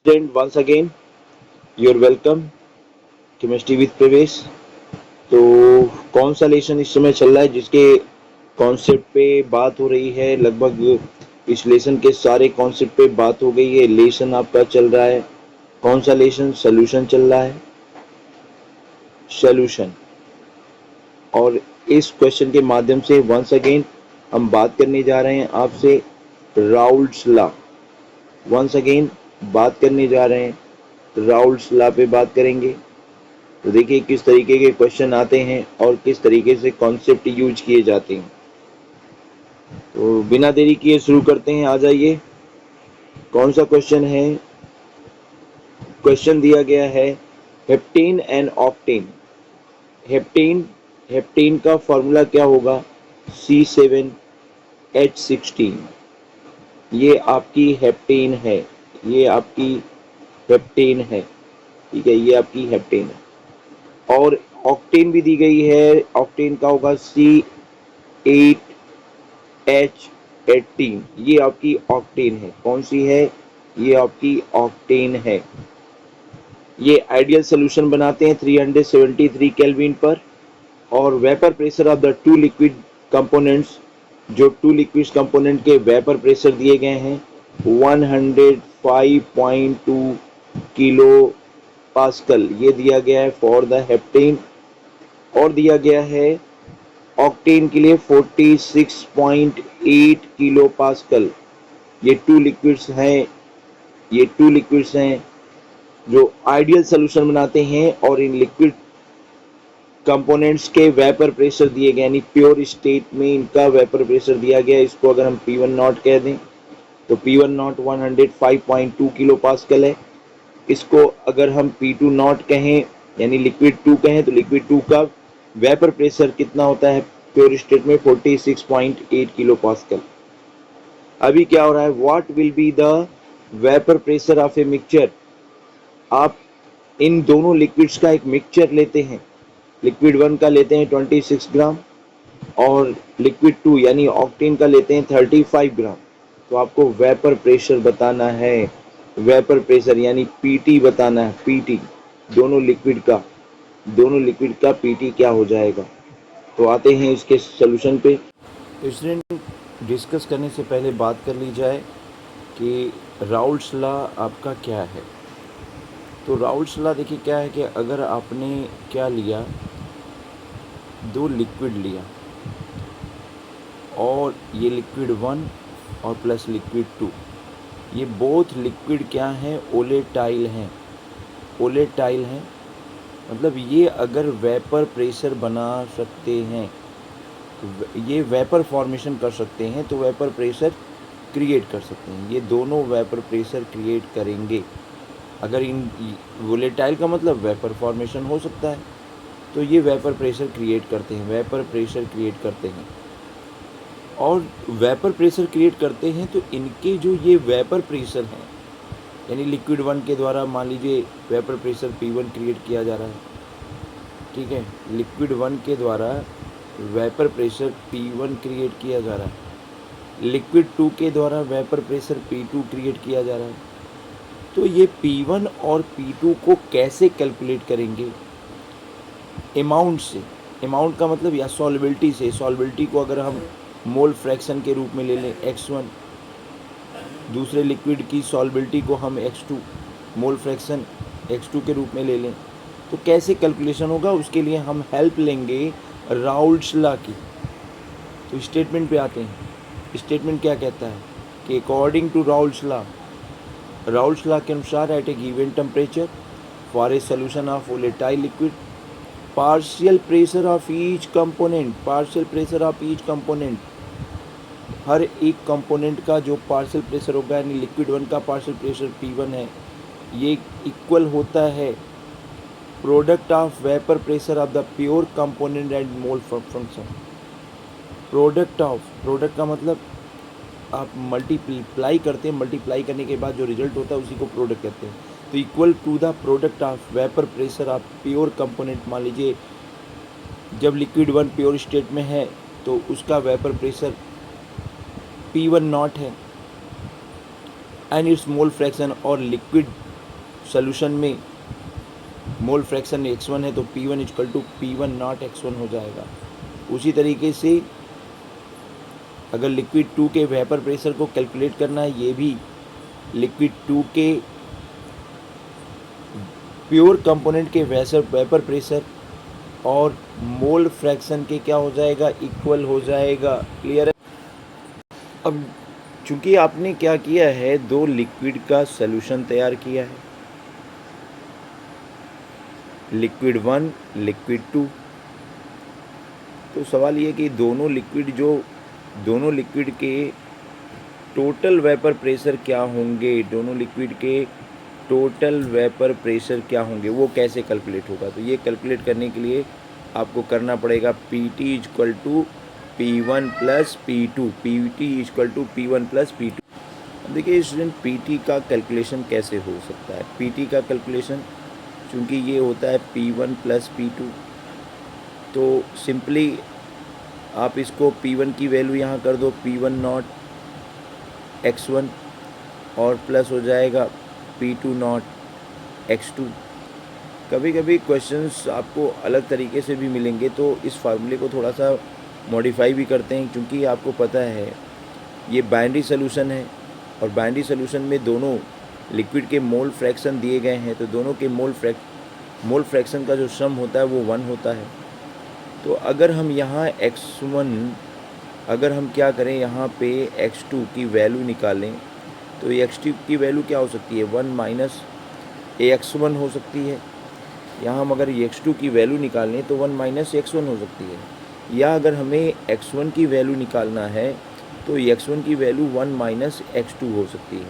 Student, once again, you're welcome. Chemistry with प्रवेश। तो कौन सा लेसन इस समय चल रहा है जिसके कॉन्सेप्ट पे बात हो रही है? लगभग इस लेसन के सारे कॉन्सेप्ट पे बात हो गई है। लेसन आपका चल रहा है, कौन सा लेसन? सोल्यूशन चल रहा है, सोल्यूशन। और इस क्वेश्चन के माध्यम से वंस अगेन हम बात करने जा रहे हैं आपसे राउल्ट्स लॉ। वंस अगेन बात करने जा रहे हैं राउल्ट्स लॉ पे बात करेंगे। तो देखिए किस तरीके के क्वेश्चन आते हैं और किस तरीके से कॉन्सेप्ट यूज किए जाते हैं। तो बिना देरी किए शुरू करते हैं। आ जाइए, कौन सा क्वेश्चन है? क्वेश्चन दिया गया है heptane and octane. Heptane heptane का फॉर्मूला क्या होगा? C7H16। ये आपकी हेप्टेन है, ये आपकी हेप्टेन है। ठीक है, ये आपकी हेप्टेन है। और ऑक्टेन भी दी गई है, ऑक्टेन का होगा C8H18। ये आपकी ऑक्टेन है। कौन सी है? ये आपकी ऑक्टेन है। ये आइडियल सोल्यूशन बनाते हैं 373 केल्विन पर। और vapour pressure of the two liquid components, जो टू लिक्विड कंपोनेंट के वेपर प्रेशर दिए गए हैं 105.2 किलो पास्कल, ये दिया गया है फॉर द हेप्टेन। और दिया गया है ऑक्टेन के लिए 46.8 किलो पास्कल। ये टू लिक्विड्स हैं जो आइडियल सोल्यूशन बनाते हैं। और इन लिक्विड कंपोनेंट्स के वेपर प्रेशर दिए गए, यानी प्योर स्टेट में इनका वेपर प्रेशर दिया गया। इसको अगर हम P1 नॉट कह दें तो P1 नॉट 105.2 किलो पास्कल है। इसको अगर हम P2 नॉट कहें, यानी लिक्विड 2 कहें, तो लिक्विड 2 का वेपर प्रेशर कितना होता है प्योर स्टेट में? 46.8 किलो पास्कल। अभी क्या हो रहा है? What will be the vapour pressure of a mixture. आप इन दोनों लिक्विड्स का एक मिक्सचर लेते हैं। लिक्विड 1 का लेते हैं 26 ग्राम और लिक्विड 2 यानी ऑक्टेन का लेते हैं 35 ग्राम। तो आपको वेपर प्रेशर बताना है, वेपर प्रेशर यानी पीटी बताना है। पीटी दोनों लिक्विड का पीटी क्या हो जाएगा? तो आते हैं इसके सोल्यूशन पे। स्टूडेंट, डिस्कस करने से पहले बात कर ली जाए कि राउल्ट्स लॉ आपका क्या है। तो राउल्ट्स लॉ देखिए क्या है कि अगर आपने क्या लिया, दो लिक्विड लिया और ये लिक्विड 1 और प्लस लिक्विड 2, ये बोथ लिक्विड क्या हैं? ओलेटाइल हैं। ओलेटाइल हैं मतलब ये अगर वेपर प्रेशर बना सकते हैं, ये वेपर फॉर्मेशन कर सकते हैं, तो वेपर प्रेशर क्रिएट कर सकते हैं। ये दोनों वेपर प्रेशर क्रिएट करेंगे। अगर इन वोलेटाइल का मतलब वेपर फॉर्मेशन हो सकता है, तो ये वेपर प्रेशर क्रिएट करते हैं, वेपर प्रेशर क्रिएट करते हैं। और वेपर प्रेशर क्रिएट करते हैं तो इनके जो ये वेपर प्रेशर हैं, यानी लिक्विड 1 के द्वारा मान लीजिए वेपर प्रेशर P1 क्रिएट किया जा रहा है। ठीक है, लिक्विड 1 के द्वारा वेपर प्रेशर P1 क्रिएट किया जा रहा है। लिक्विड 2 के द्वारा वेपर प्रेशर P2 क्रिएट किया जा रहा है। तो ये P1 और P2 को कैसे कैलकुलेट करेंगे? अमाउंट से। अमाउंट का मतलब या सॉल्युबिलिटी से। सॉल्युबिलिटी को अगर हम मोल फ्रैक्शन के रूप में ले लें x1, दूसरे लिक्विड की सॉल्युबिलिटी को हम x2 मोल फ्रैक्शन x2 के रूप में ले लें, तो कैसे कैलकुलेशन होगा? उसके लिए हम हेल्प लेंगे राउल्ट्स लॉ की। तो स्टेटमेंट पे आते हैं। स्टेटमेंट क्या कहता है कि अकॉर्डिंग टू राउल्ट्स लॉ के अनुसार at a given temperature for a solution of volatile liquid, partial pressure of each component, हर एक कंपोनेंट का जो पार्शियल प्रेशर होगा, यानी लिक्विड 1 का पार्शियल प्रेशर P1 है, ये इक्वल होता है product of vapour pressure of the pure component and mole function. Product का मतलब आप मल्टीप्लाई करते हैं, मल्टीप्लाई करने के बाद जो रिजल्ट होता है उसी को प्रोडक्ट कहते हैं। तो equal to the product of vapour pressure of pure component. मान लीजिए जब लिक्विड 1 प्योर स्टेट में है तो उसका वेपर प्रेशर P1 नॉट है एंड इट्स मोल फ्रैक्शन, और लिक्विड सॉल्यूशन में मोल फ्रैक्शन x1 है तो P1 equal to P1 not x1 हो जाएगा। उसी तरीके से अगर लिक्विड 2 के वेपर प्रेशर को कैलकुलेट करना है, ये भी लिक्विड 2 के प्योर कंपोनेंट के वेपर प्रेशर और मोल फ्रैक्शन के क्या हो जाएगा, इक्वल हो जाएगा। क्लियर है? अब चूंकि आपने क्या किया है, दो लिक्विड का सॉल्यूशन तैयार किया है, लिक्विड 1 लिक्विड 2, तो सवाल ये कि दोनों लिक्विड के टोटल वेपर प्रेशर क्या होंगे, दोनों लिक्विड के टोटल वेपर प्रेशर क्या होंगे, वो कैसे कैलकुलेट होगा। तो ये कैलकुलेट करने के लिए आपको करना पड़ेगा PT equal to P1 plus P2, PT equal to P1 plus P2। अब देखिए स्टूडेंट, PT का कैलकुलेशन कैसे हो सकता है। PT का कैलकुलेशन चूँकि ये होता है P1 प्लस P2, तो सिंपली आप इसको P1 की वैल्यू यहाँ कर दो P1 नॉट x1 और प्लस हो जाएगा P2 नॉट x2। कभी कभी क्वेश्चंस आपको अलग तरीके से भी मिलेंगे, तो इस फार्मूले को थोड़ा सा मॉडिफाई भी करते हैं, क्योंकि आपको पता है ये बाइनरी सॉल्यूशन है और बाइनरी सॉल्यूशन में दोनों लिक्विड के मोल फ्रैक्शन दिए गए हैं, तो दोनों के मोल फ्रैक्शन का जो सम होता है वो 1 होता है। तो अगर हम यहाँ x1 अगर हम क्या करें, यहाँ पे x2 की वैल्यू निकालें, तो x2 की वैल्यू क्या हो सकती है, 1 माइनस ax1 हो सकती है। यहाँ हम अगर x2 की वैल्यू निकालें तो 1 माइनस x1 हो सकती है, या अगर हमें x1 की वैल्यू निकालना है तो x1 की वैल्यू 1 माइनस x2 हो सकती है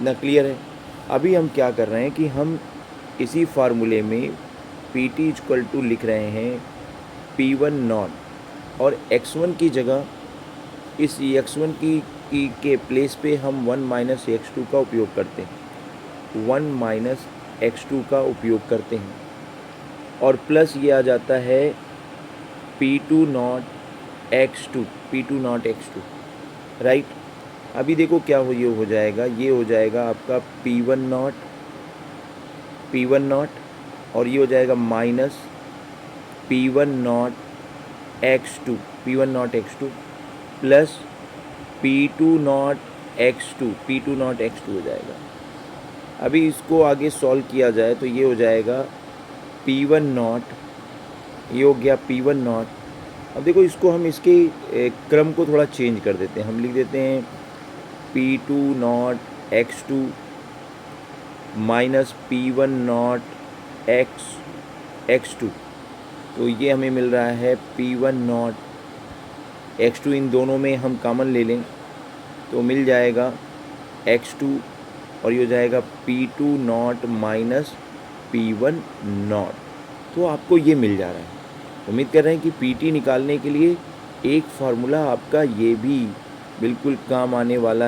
ना। क्लियर है? अभी हम क्या कर रहे हैं कि हम इसी फार्मूले में PT इक्वल टू लिख रहे हैं P1 नॉट, और x1 की जगह इस x1 की के प्लेस पे हम 1 माइनस x2 का उपयोग करते हैं, 1 माइनस x2 का उपयोग करते हैं, और प्लस ये आ जाता है P2 नॉट x2, राइट। अभी देखो क्या ये हो जाएगा, ये हो जाएगा आपका P1 नॉट और ये हो जाएगा minus P1 not x2 plus P2 not x2 हो जाएगा। अभी इसको आगे सॉल्व किया जाए तो ये हो जाएगा P1 नॉट, ये हो गया P1 नॉट। अब देखो इसको हम इसके क्रम को थोड़ा चेंज कर देते हैं, हम लिख देते हैं P2 not x2 minus P1 not x2, तो ये हमें मिल रहा है P1 नॉट x2, इन दोनों में हम कॉमन ले लें तो मिल जाएगा x2, और ये हो जाएगा P2 not minus P1 not. तो आपको ये मिल जा रहा है। उम्मीद कर रहे हैं कि PT निकालने के लिए एक फार्मूला आपका ये भी बिल्कुल काम आने वाला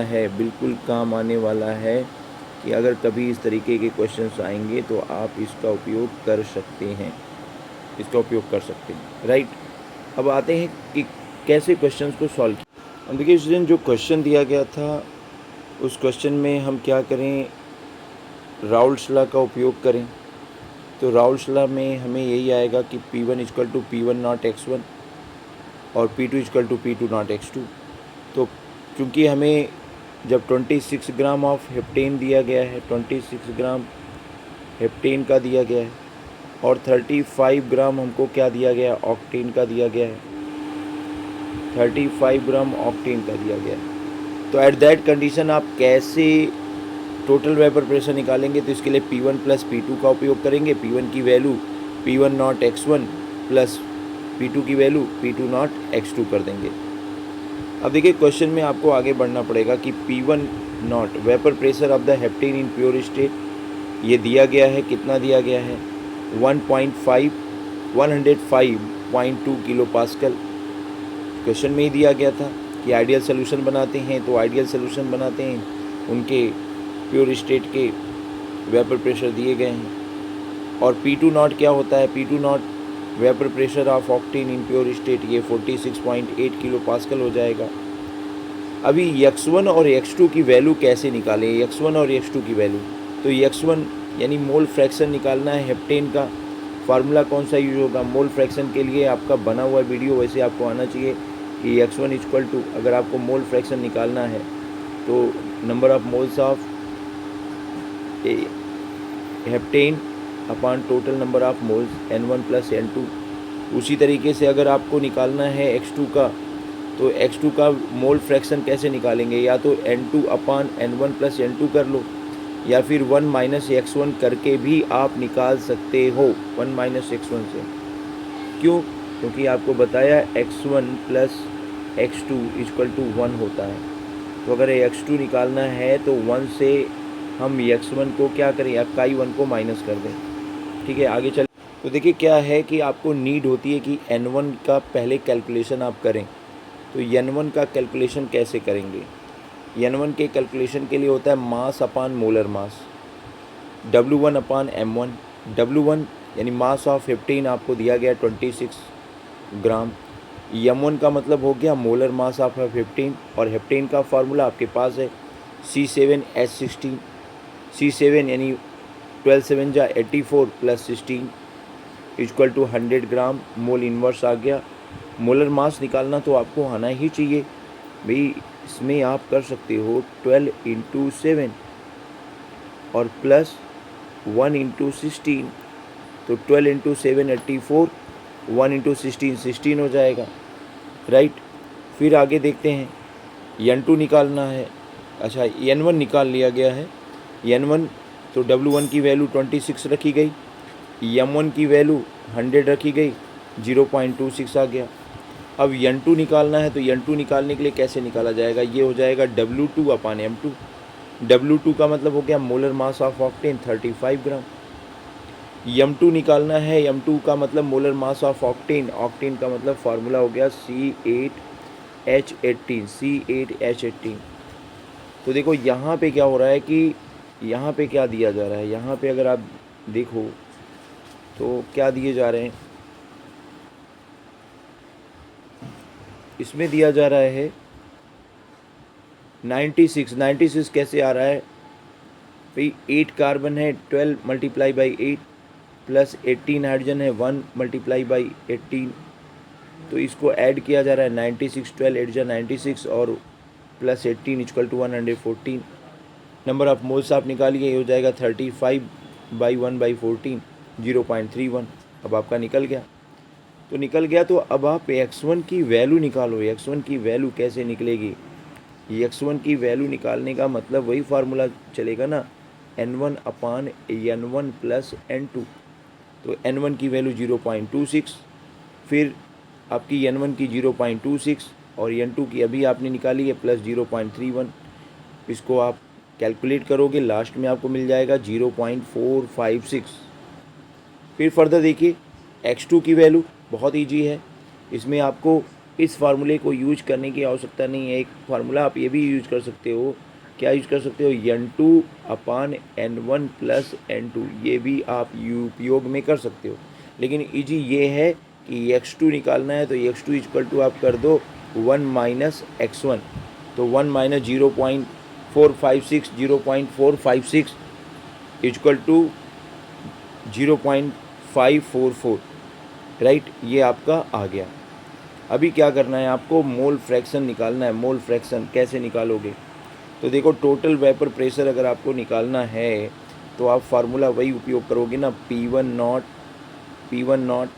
है, कि अगर कभी इस तरीके के क्वेश्चंस आएंगे तो आप इसका उपयोग कर सकते हैं, राइट। अब आते हैं कि कैसे क्वेश्चंस को सॉल्व किया। अब देखिए स्टूडेंट, जो क्वेश्चन दिया गया था उस क्वेश्चन में हम क्या करें, राउल्ट्स लॉ का उपयोग करें। तो राउल्ट्स लॉ में हमें यही आएगा कि P1 equal to P1 not x1 और P2 equal to P2 not x2। तो क्योंकि हमें जब 26 ग्राम ऑफ हेप्टेन दिया गया है, 26 ग्राम हेप्टेन का दिया गया है, और 35 ग्राम हमको क्या दिया गया है, ऑक्टेन का दिया गया है, 35 ग्राम ऑक्टेन का दिया गया है। तो एट दैट कंडीशन आप कैसे टोटल वेपर प्रेशर निकालेंगे, तो इसके लिए P1 प्लस P2 का उपयोग करेंगे। P1 की value P1 not x1 plus P2 की वैल्यू P2 नॉट x2 कर देंगे। अब देखिए क्वेश्चन में आपको आगे बढ़ना पड़ेगा कि P1 not vapour pressure of the heptane in pure state, ये दिया गया है, कितना दिया गया है, 105.2 किलो पास्कल। क्वेश्चन में ही दिया गया था कि आइडियल सोल्यूशन बनाते हैं, तो आइडियल सोल्यूशन बनाते हैं, उनके प्योर स्टेट के वेपर प्रेशर दिए गए हैं। और P2 नॉट क्या होता है, P2 not vapour pressure of octane in pure state, ये 46.8 किलो पास्कल हो जाएगा। अभी x1 और x2 की वैल्यू कैसे निकालें, x1 और x2 की वैल्यू, तो x1 यानी मोल फ्रैक्शन निकालना है हेप्टेन का। फार्मूला कौन सा यूज होगा मोल फ्रैक्शन के लिए, आपका बना हुआ वीडियो वैसे आपको आना चाहिए कि x1 इक्वल टू, अगर आपको मोल फ्रैक्शन निकालना है तो number of moles of heptane upon total number of moles N1 plus N2। उसी तरीके से अगर आपको निकालना है x2 का, तो x2 का मोल फ्रैक्शन कैसे निकालेंगे, या तो N2 upon N1 plus N2 कर लो, या फिर 1 माइनस x1 करके भी आप निकाल सकते हो 1 माइनस x1 से। क्यों? क्योंकि आपको बताया x1 plus x2 equal to 1 होता है। तो अगर x2 निकालना है तो 1 से हम x1 को क्या करें, इकाई 1 को माइनस कर दें। ठीक है, आगे चल। तो देखिए क्या है कि आपको नीड होती है कि N1 का पहले कैलकुलेशन आप करें। तो N1 का कैलकुलेशन कैसे करेंगे? N1 के कैलकुलेशन के लिए होता है मास अपान मोलर मास, W1 अपान M1। W1 यानी मास ऑफ 15 आपको दिया गया 26 ग्राम। M1 का हो गया मोलर मास ऑफ 15, और हेप्टेन का फार्मूला आपके पास है C7H16। C7 यानी 12 7 जा 84 plus 16 equal to 100 gram, mole inverse आ गया। मोलर मास निकालना तो आपको आना ही चाहिए भाई, इसमें आप कर सकते हो 12 इंटू 7 और प्लस 1 इंटू 16, तो 12 इंटू 7 84, 1 इंटू 16 16 हो जाएगा, राइट। फिर आगे देखते हैं, N2 निकालना है। अच्छा, N1 निकाल लिया गया है। N1 तो W1 की वैल्यू 26 रखी गई, M1 की वैल्यू 100 रखी गई, 0.26 आ गया। अब N2 निकालना है, तो N2 निकालने के लिए कैसे निकाला जाएगा, ये हो जाएगा W2 अपान M2। W2 का हो गया molar mass of octane 35 gram. M2 निकालना है, M2 का molar mass of octane, octane का फार्मूला हो गया C8H18। तो देखो यहाँ पे क्या हो रहा है कि यहाँ पे क्या दिया जा रहा है, यहाँ पे अगर आप देखो तो क्या दिए जा रहे हैं, इसमें दिया जा रहा है 96 कैसे आ रहा है भाई, 8 कार्बन है 12 मल्टीप्लाई बाई 8 प्लस 18 हाइड्रोजन है 1 मल्टीप्लाई बाई 18, तो इसको ऐड किया जा रहा है 96, 12 8 96 और plus 18 equal to 114। Number of moles आप निकालिए, ये हो जाएगा 35 बाई 1 बाई 14 0.31। अब आपका निकल गया, तो निकल गया। तो अब आप x1 की वैल्यू निकालो। x1 की वैल्यू कैसे निकलेगी, x1 की वैल्यू निकालने का वही फार्मूला चलेगा ना, N1 अपान N1 प्लस N2। तो N1 की वैल्यू 0.26, फिर आपकी N1 की 0.26 और N2 की अभी आपने निकाली है प्लस 0.31। इसको आप कैलकुलेट करोगे, लास्ट में आपको मिल जाएगा 0.456। फिर फर्दर देखिए x2 की वैल्यू बहुत ईजी है, इसमें आपको इस फार्मूले को यूज करने की आवश्यकता नहीं है। एक फार्मूला आप ये भी यूज कर सकते हो, क्या यूज कर सकते हो, N2 अपान N1 प्लस N2, ये भी आप उपयोग में कर सकते हो। लेकिन ईजी ये है कि x2 निकालना है, तो x2 इक्वल टू आप कर दो 1 माइनस x1, तो 1 माइनस 0.456 इक्वल टू 0.544, राइट। ये आपका आ गया। अभी क्या करना है आपको, मोल फ्रैक्शन निकालना है। मोल फ्रैक्शन कैसे निकालोगे, तो देखो टोटल वेपर प्रेशर अगर आपको निकालना है तो आप फार्मूला वही उपयोग करोगे ना, P1 नॉट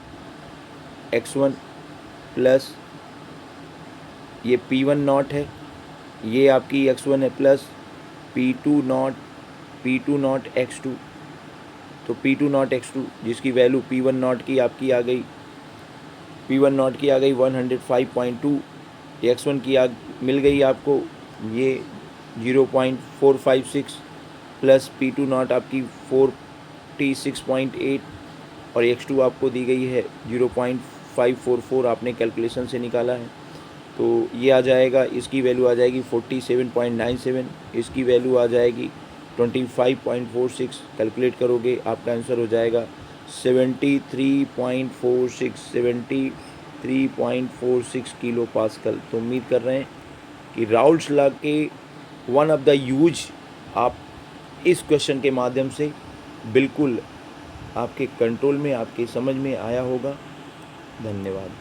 x1 प्लस ये P1 नॉट है, ये आपकी x1 है, प्लस P2 नॉट x2। तो P2 नॉट x2 जिसकी वैल्यू P1 नॉट की आपकी आ गई, P1 नॉट की आ गई 105.2, x1 की मिल गई आपको ये 0.456 प्लस P2 नॉट आपकी 46.8 और x2 आपको दी गई है 0.544, आपने कैलकुलेशन से निकाला है। तो ये आ जाएगा, इसकी वैल्यू आ जाएगी 47.97, इसकी वैल्यू आ जाएगी 25.46। कैलकुलेट करोगे आपका आंसर हो जाएगा 73.46 किलो पास्कल। तो उम्मीद कर रहे हैं कि राउल्ट्स लॉ के वन ऑफ द यूज आप इस क्वेश्चन के माध्यम से बिल्कुल आपके कंट्रोल में, आपके समझ में आया होगा। धन्यवाद।